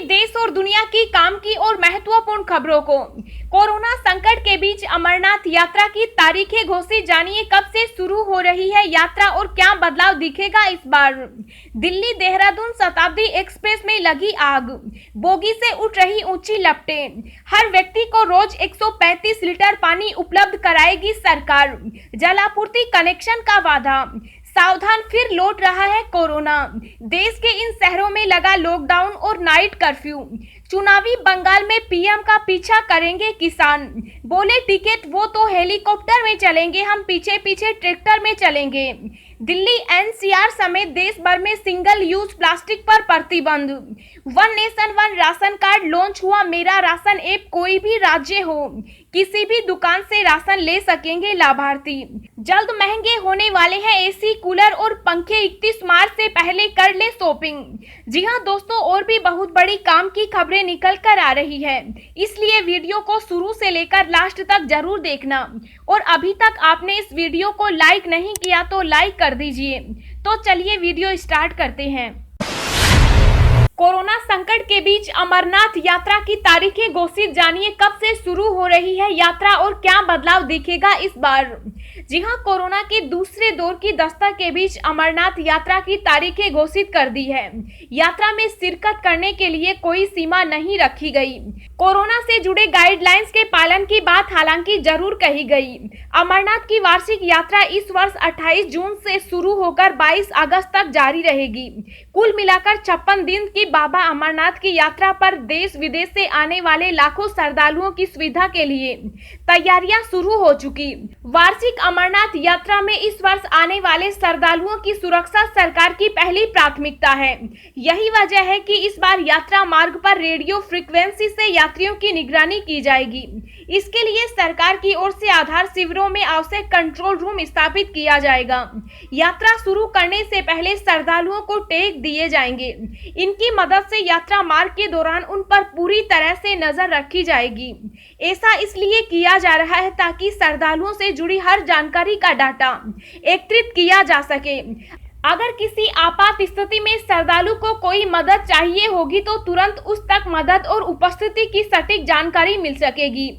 देश और दुनिया की काम की और महत्वपूर्ण खबरों को। कोरोना संकट के बीच अमरनाथ यात्रा की तारीखें घोषित, जानिए कब से शुरू हो रही है यात्रा और क्या बदलाव दिखेगा इस बार। दिल्ली देहरादून शताब्दी एक्सप्रेस में लगी आग, बोगी से उठ रही ऊंची लपटें। हर व्यक्ति को रोज 135 लीटर पानी उपलब्ध कराएगी सरकार, जलापूर्ति कनेक्शन का वादा। सावधान, फिर लौट रहा है कोरोना, देश के इन शहरों में लगा लॉकडाउन और नाइट कर्फ्यू। चुनावी बंगाल में पीएम का पीछा करेंगे किसान, बोले टिकट वो तो हेलीकॉप्टर में चलेंगे, हम पीछे पीछे ट्रैक्टर में चलेंगे। दिल्ली एनसीआर समेत देश भर में सिंगल यूज प्लास्टिक पर प्रतिबंध। One nation one ration card launch हुआ, मेरा राशन ऐप, कोई भी राज्य हो किसी भी दुकान से राशन ले सकेंगे लाभार्थी। जल्द महंगे होने वाले हैं एसी, कूलर और पंखे, 31 मार्च से पहले कर ले शॉपिंग। जी हां दोस्तों, और भी बहुत बड़ी काम की खबरें निकल कर आ रही है, इसलिए वीडियो को शुरू से लेकर लास्ट तक जरूर देखना। और अभी तक आपने इस वीडियो को लाइक नहीं किया तो लाइक कर दीजिए। तो चलिए वीडियो स्टार्ट करते हैं। कोरोना संकट के बीच अमरनाथ यात्रा की तारीखें घोषित, जानिए कब से शुरू हो रही है यात्रा और क्या बदलाव दिखेगा इस बार। जी हां, कोरोना के दूसरे दौर की दस्तक के बीच अमरनाथ यात्रा की तारीखें घोषित कर दी है। यात्रा में शिरकत करने के लिए कोई सीमा नहीं रखी गई। कोरोना से जुड़े गाइडलाइंस के पालन की बात हालांकि जरूर कही गई। अमरनाथ की वार्षिक यात्रा इस वर्ष 28 जून से शुरू होकर 22 अगस्त तक जारी रहेगी। कुल मिलाकर 56 दिन की बाबा अमरनाथ की यात्रा पर देश विदेश से आने वाले लाखों श्रद्धालुओं की सुविधा के लिए तैयारियां शुरू हो चुकी। वार्षिक अमरनाथ यात्रा में इस वर्ष आने वाले श्रद्धालुओं की सुरक्षा सरकार की पहली प्राथमिकता है। यही वजह है कि इस बार यात्रा मार्ग पर रेडियो फ्रीक्वेंसी से यात्रियों की निगरानी की जाएगी। इसके लिए सरकार की ओर से आधार शिविरों में आवश्यक कंट्रोल रूम स्थापित किया जाएगा। यात्रा शुरू करने से पहले श्रद्धालुओं को टैग दिए जाएंगे। इनकी मदद से यात्रा मार्ग के दौरान उन पर पूरी तरह से नजर रखी जाएगी। ऐसा इसलिए किया जा रहा है ताकि श्रद्धालुओं से जुड़ी हर जानकारी का डाटा एकत्रित किया जा सके। अगर किसी आपात स्थिति में श्रद्धालु को कोई मदद चाहिए होगी तो तुरंत उस तक मदद और उपस्थिति की सटीक जानकारी मिल सकेगी।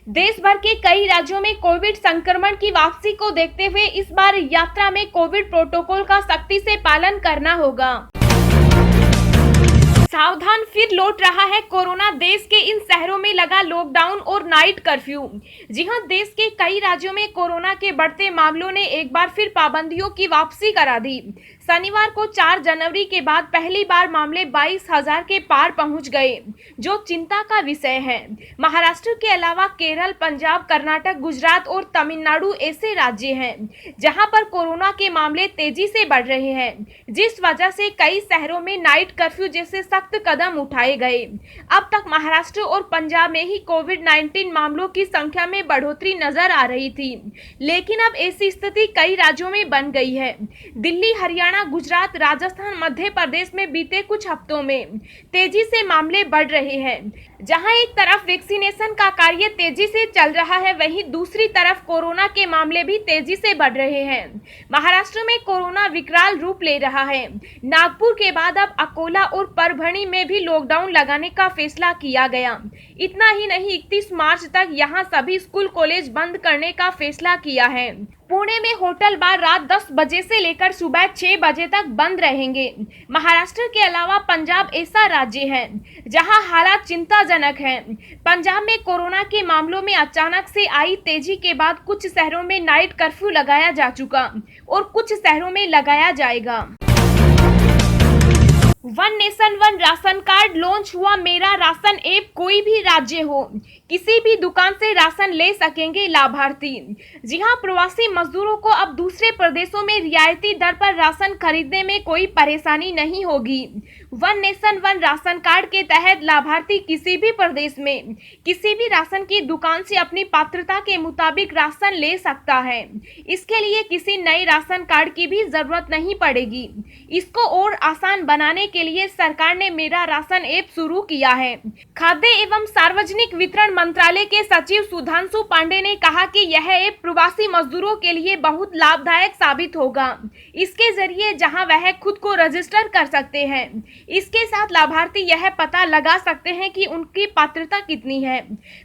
देश भर के कई राज्यों में कोविड संक्रमण की वापसी को देखते हुए इस बार यात्रा में कोविड प्रोटोकॉल का सख्ती से पालन करना होगा। सावधान, फिर लौट रहा है कोरोना, देश के इन शहरों में लगा लॉकडाउन और नाइट कर्फ्यू। जी हां, देश के कई राज्यों में कोरोना के बढ़ते मामलों ने एक बार फिर पाबंदियों की वापसी करा दी। शनिवार को 4 जनवरी के बाद पहली बार मामले 22,000 के पार पहुंच गए, जो चिंता का विषय है। महाराष्ट्र के अलावा केरल, पंजाब, कर्नाटक, गुजरात और तमिलनाडु ऐसे राज्य हैं जहां पर कोरोना के मामले तेजी से बढ़ रहे हैं, जिस वजह से कई शहरों में नाइट कर्फ्यू जैसे सख्त कदम उठाए गए। अब तक महाराष्ट्र और पंजाब में ही कोविड-19 मामलों की संख्या में बढ़ोतरी नजर आ रही थी, लेकिन अब ऐसी स्थिति कई राज्यों में बन गई है। दिल्ली, हरियाणा, गुजरात, राजस्थान, मध्य प्रदेश में बीते कुछ हफ्तों में तेजी से मामले बढ़ रहे हैं। जहां एक तरफ वैक्सीनेशन का कार्य तेजी से चल रहा है, वहीं दूसरी तरफ कोरोना के मामले भी तेजी से बढ़ रहे हैं। महाराष्ट्र में कोरोना विकराल रूप ले रहा है। नागपुर के बाद अब अकोला और परभणी में भी लॉकडाउन लगाने का फैसला किया गया। इतना ही नहीं, 31 मार्च तक यहां सभी स्कूल कॉलेज बंद करने का फैसला किया है। पुणे में होटल बार रात 10 बजे से लेकर सुबह 6 बजे तक बंद रहेंगे। महाराष्ट्र के अलावा पंजाब ऐसा राज्य है जहां हालात चिंताजनक हैं। पंजाब में कोरोना के मामलों में अचानक से आई तेजी के बाद कुछ शहरों में नाइट कर्फ्यू लगाया जा चुका और कुछ शहरों में लगाया जाएगा। One nation one ration card launch हुआ, मेरा राशन ऐप, कोई भी राज्य हो किसी भी दुकान से राशन ले सकेंगे लाभार्थी। जी हां, प्रवासी मजदूरों को अब दूसरे प्रदेशों में रियायती दर पर राशन खरीदने में कोई परेशानी नहीं होगी। One nation one ration card के तहत लाभार्थी किसी भी प्रदेश में किसी भी राशन की दुकान से अपनी पात्रता के मुताबिक राशन ले सकता है। इसके लिए किसी नए राशन कार्ड की भी जरूरत नहीं पड़ेगी। इसको और आसान बनाने के लिए सरकार ने मेरा राशन ऐप शुरू किया है। खाद्य एवं सार्वजनिक वितरण मंत्रालय के सचिव सुधांशु पांडे ने कहा कि यह ऐप प्रवासी मजदूरों के लिए बहुत लाभदायक साबित होगा। इसके जरिए जहां वह खुद को रजिस्टर कर सकते हैं, इसके साथ लाभार्थी यह पता लगा सकते हैं कि उनकी पात्रता कितनी है।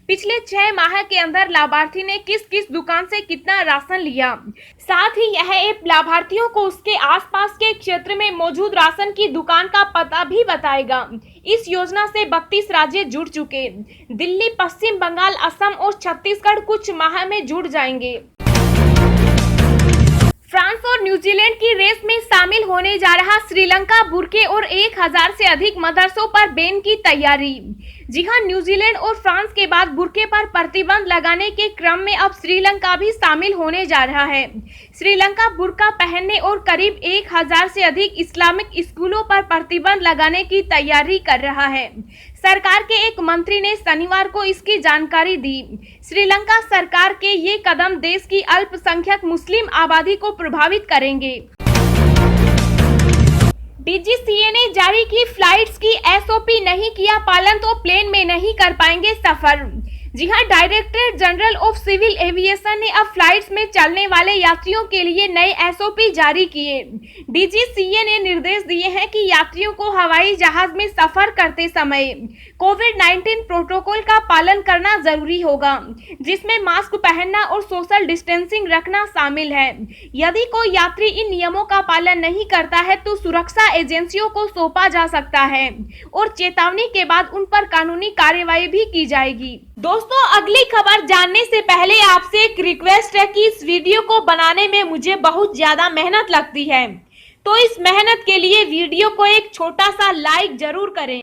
पिछले 6 माह के अंदर लाभार्थी ने किस किस दुकान से कितना राशन लिया। साथ ही यह ऐप लाभार्थियों को उसके आसपास के क्षेत्र में मौजूद राशन की दुकान का पता भी बताएगा। इस योजना से 32 राज्य जुड़ चुके। दिल्ली, पश्चिम बंगाल, असम और छत्तीसगढ़ कुछ माह में जुड़ जाएंगे। फ्रांस और न्यूजीलैंड की रेस में शामिल होने जा रहा श्रीलंका बुर्के और 1000 से अधिक मदरसों पर बैन की तैयारी। जी हां, न्यूजीलैंड और फ्रांस के बाद बुर्के पर प्रतिबंध लगाने के क्रम में अब श्रीलंका भी शामिल होने जा रहा है। श्रीलंका बुर्का पहनने और करीब 1000 से अधिक इस्लामिक स्कूलों पर प्रतिबंध लगाने की तैयारी कर रहा है। सरकार के एक मंत्री ने शनिवार को इसकी जानकारी दी। श्रीलंका सरकार के ये कदम देश की अल्पसंख्यक मुस्लिम आबादी को प्रभावित करेंगे। डीजीसीए ने जारी की फ्लाइट्स की एसओपी नहीं किया पालन तो प्लेन में नहीं कर पाएंगे सफर। जी हां, director general of civil aviation ने अब फ्लाइट्स में चलने वाले यात्रियों के लिए नए एसओपी जारी किए। डीजीसीए ने निर्देश दिए हैं कि यात्रियों को हवाई जहाज में सफर करते समय कोविड-19 प्रोटोकॉल का पालन करना जरूरी होगा, जिसमें मास्क पहनना और सोशल डिस्टेंसिंग रखना शामिल है। यदि कोई यात्री इन नियमों का पालन नहीं करता है तो सुरक्षा एजेंसियों को सौंपा जा सकता है और चेतावनी के बाद उन पर कानूनी कार्रवाई भी की जाएगी। दोस्तों, अगली खबर जानने से पहले आपसे एक रिक्वेस्ट है कि इस वीडियो को बनाने में मुझे बहुत ज्यादा मेहनत लगती है, तो इस मेहनत के लिए वीडियो को एक छोटा सा लाइक जरूर करें।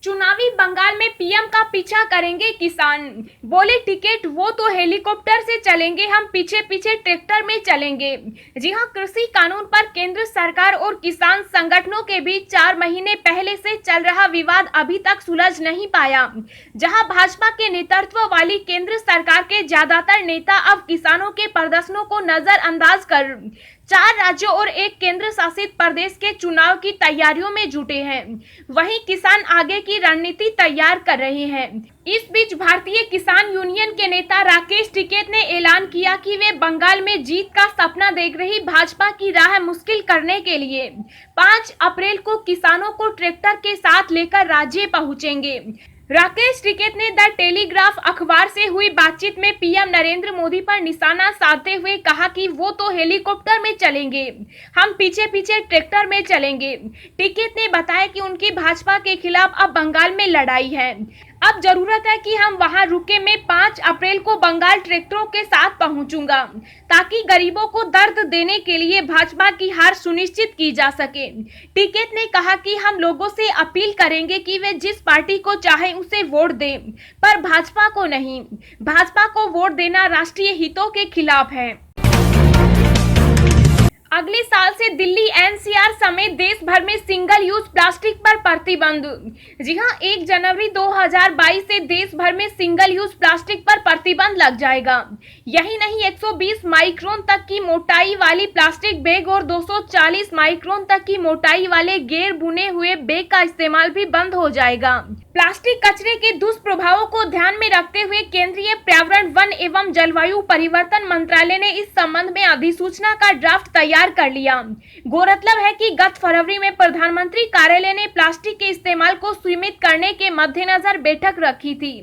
चुनावी बंगाल में पीएम का पीछा करेंगे किसान, बोले टिकट वो तो हेलीकॉप्टर से चलेंगे, हम पीछे पीछे ट्रैक्टर में चलेंगे। जी हां, कृषि कानून पर केंद्र सरकार और किसान संगठनों के बीच 4 महीने पहले से चल रहा विवाद अभी तक सुलझ नहीं पाया। जहां भाजपा के नेतृत्व वाली केंद्र सरकार के ज्यादातर नेता अब किसानों के प्रदर्शनों को नजरअंदाज कर 4 राज्यों और एक केंद्र शासित प्रदेश के चुनाव की तैयारियों में जुटे हैं, वहीं किसान आगे की रणनीति तैयार कर रहे हैं। इस बीच भारतीय किसान यूनियन के नेता राकेश टिकैत ने ऐलान किया कि वे बंगाल में जीत का सपना देख रही भाजपा की राह मुश्किल करने के लिए 5 अप्रैल को किसानों को ट्रैक्टर के साथ लेकर राज्य पहुंचेंगे। राकेश टिकैत ने द टेलीग्राफ अखबार से हुई बातचीत में पीएम नरेंद्र मोदी पर निशाना साधते हुए कहा कि वो तो हेलीकॉप्टर में चलेंगे, हम पीछे पीछे ट्रैक्टर में चलेंगे। टिकैत ने बताया कि उनकी भाजपा के खिलाफ अब बंगाल में लड़ाई है। अब जरूरत है कि हम वहां रुके। मैं 5 अप्रैल को बंगाल ट्रैक्टरों के साथ पहुंचूंगा ताकि गरीबों को दर्द देने के लिए भाजपा की हार सुनिश्चित की जा सके। टिकैत ने कहा कि हम लोगों से अपील करेंगे कि वे जिस पार्टी को चाहे उसे वोट दें, पर भाजपा को नहीं। भाजपा को वोट देना राष्ट्रीय हितों के खिलाफ है। अगले साल से दिल्ली एनसीआर समेत देश भर में सिंगल यूज प्लास्टिक पर प्रतिबंध। जी हां, 1 जनवरी 2022 से देश भर में सिंगल यूज प्लास्टिक पर प्रतिबंध लग जाएगा। यही नहीं, 120 माइक्रोन तक की मोटाई वाली प्लास्टिक बैग और 240 माइक्रोन तक की मोटाई वाले गैर बुने हुए बैग का इस्तेमाल भी बंद हो जाएगा। प्लास्टिक कचरे के दुष्प्रभावों को ध्यान में रखते हुए केंद्रीय पर्यावरण, वन एवं जलवायु परिवर्तन मंत्रालय ने इस संबंध में अधिसूचना का ड्राफ्ट तैयार कर लिया। गौरतलब है कि गत फरवरी में प्रधानमंत्री कार्यालय ने प्लास्टिक के इस्तेमाल को सीमित करने के मद्देनजर बैठक रखी थी।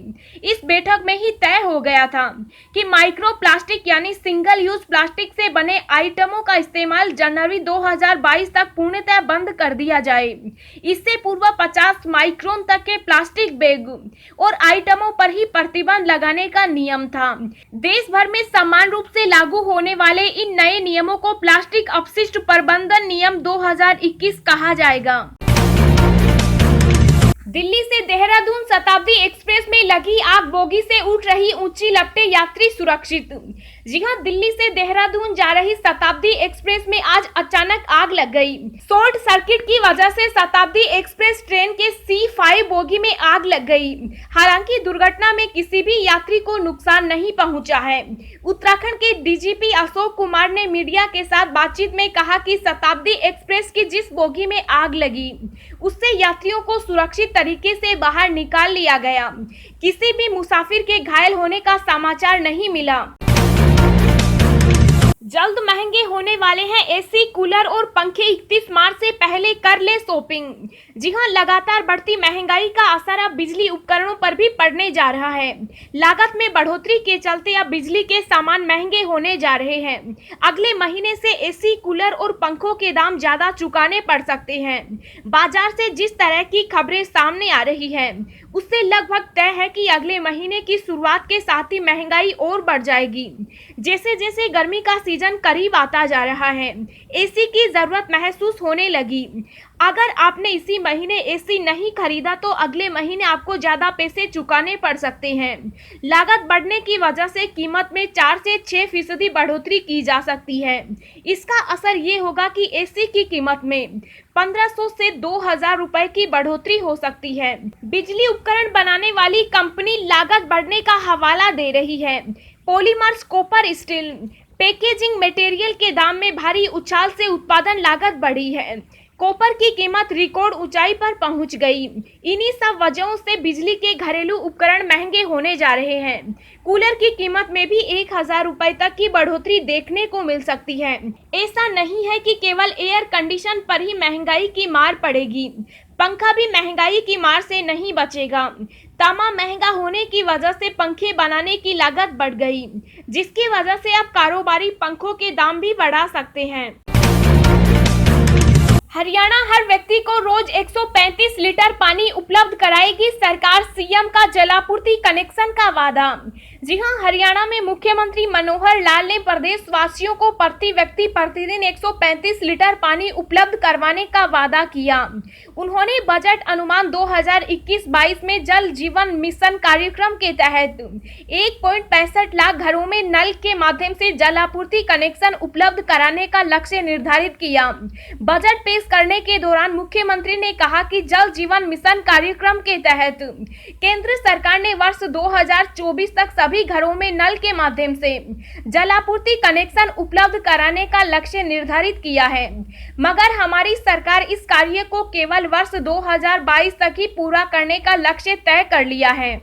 इस बैठक में ही तय हो गया था कि माइक्रो प्लास्टिक यानी सिंगल यूज प्लास्टिक से बने आइटमों का इस्तेमाल जनवरी 2022 तक पूर्णतः बंद कर दिया जाए। इससे पूर्व 50 माइक्रोन तक के प्लास्टिक बैग और आइटमों पर ही प्रतिबंध लगाने का नियम था। देश भर में समान रूप से लागू होने वाले इन नए नियमों को प्लास्टिक अपशिष्ट प्रबंधन नियम 2021 कहा जाएगा। दिल्ली से देहरादून शताब्दी एक्सप्रेस में लगी आग, बोगी से उठ रही ऊंची लपटें, यात्री सुरक्षित। जी हां, दिल्ली से देहरादून जा रही शताब्दी एक्सप्रेस में आज अचानक आग लग गई। शॉर्ट सर्किट की वजह से शताब्दी एक्सप्रेस ट्रेन के C5 बोगी में आग लग गई। हालांकि दुर्घटना में किसी भी यात्री को नुकसान नहीं पहुंचा है। उत्तराखंड के डीजीपी अशोक कुमार ने मीडिया के साथ बातचीत में कहा कि शताब्दी एक्सप्रेस की जिस बोगी में आग लगी उससे यात्रियों को सुरक्षित तरीके से बाहर निकाल लिया गया। किसी भी मुसाफिर के घायल होने का समाचार नहीं मिला। जल्द महंगे होने वाले हैं एसी, कूलर और पंखे। 31 मार्च से पहले कर ले शॉपिंग। जी हां, लगातार बढ़ती महंगाई का असर अब बिजली उपकरणों पर भी पड़ने जा रहा है। लागत में बढ़ोतरी के चलते अब बिजली के सामान महंगे होने जा रहे हैं। अगले महीने से एसी, कूलर और पंखों के दाम ज्यादा चुकाने पड़ सकते हैं। बाजार से जिस तरह की खबरें सामने आ रही है उससे लगभग तय है कि अगले महीने की शुरुआत के साथ ही महंगाई और बढ़ जाएगी। जैसे जैसे गर्मी का सीजन करीब आता जा रहा है, एसी की जरूरत महसूस होने लगी। अगर आपने इसी महीने एसी नहीं खरीदा तो अगले महीने आपको ज्यादा पैसे चुकाने पड़ सकते हैं। लागत बढ़ने की वजह से कीमत में 4 से 6% बढ़ोतरी की जा सकती है। इसका असर ये होगा कि एसी की कीमत में 1500 से 2000 रुपए की बढ़ोतरी हो सकती है। बिजली उपकरण बनाने वाली कंपनी लागत बढ़ने का हवाला दे रही है। Polymers, copper, steel, packaging material के दाम में भारी उछाल से उत्पादन लागत बढ़ी है। कॉपर की कीमत रिकॉर्ड ऊंचाई पर पहुंच गई। इन्हीं सब वजहों से बिजली के घरेलू उपकरण महंगे होने जा रहे हैं। कूलर की कीमत में भी 1000 रुपए तक की बढ़ोतरी देखने को मिल सकती है। ऐसा नहीं है कि केवल एयर कंडीशन पर ही महंगाई की मार पड़ेगी, पंखा भी महंगाई की मार से नहीं बचेगा। तांबा महंगा होने की वजह से पंखे बनाने की लागत बढ़ गई, जिसकी वजह से अब कारोबारी पंखों के दाम भी बढ़ा सकते हैं। हरियाणा हर व्यक्ति को रोज 135 लीटर पानी उपलब्ध कराएगी सरकार, सीएम का जलापूर्ति कनेक्शन का वादा। जी हां, हरियाणा में मुख्यमंत्री मनोहर लाल ने प्रदेशवासियों को प्रति व्यक्ति प्रतिदिन 135 लीटर पानी उपलब्ध करवाने का वादा किया। उन्होंने बजट अनुमान 2021-22 में जल जीवन मिशन कार्यक्रम के तहत 1.65 लाख घरों में नल के माध्यम से जलापूर्ति कनेक्शन उपलब्ध कराने का लक्ष्य निर्धारित किया। बजट पेश करने के दौरान मुख्यमंत्री ने कहा कि जल जीवन मिशन कार्यक्रम के तहत केंद्र सरकार ने वर्ष 2024 तक सभी घरों में नल के माध्यम से जलापूर्ति कनेक्शन उपलब्ध कराने का लक्ष्य निर्धारित किया है, मगर हमारी सरकार इस कार्य को केवल वर्ष 2022 तक ही पूरा करने का लक्ष्य तय कर लिया है।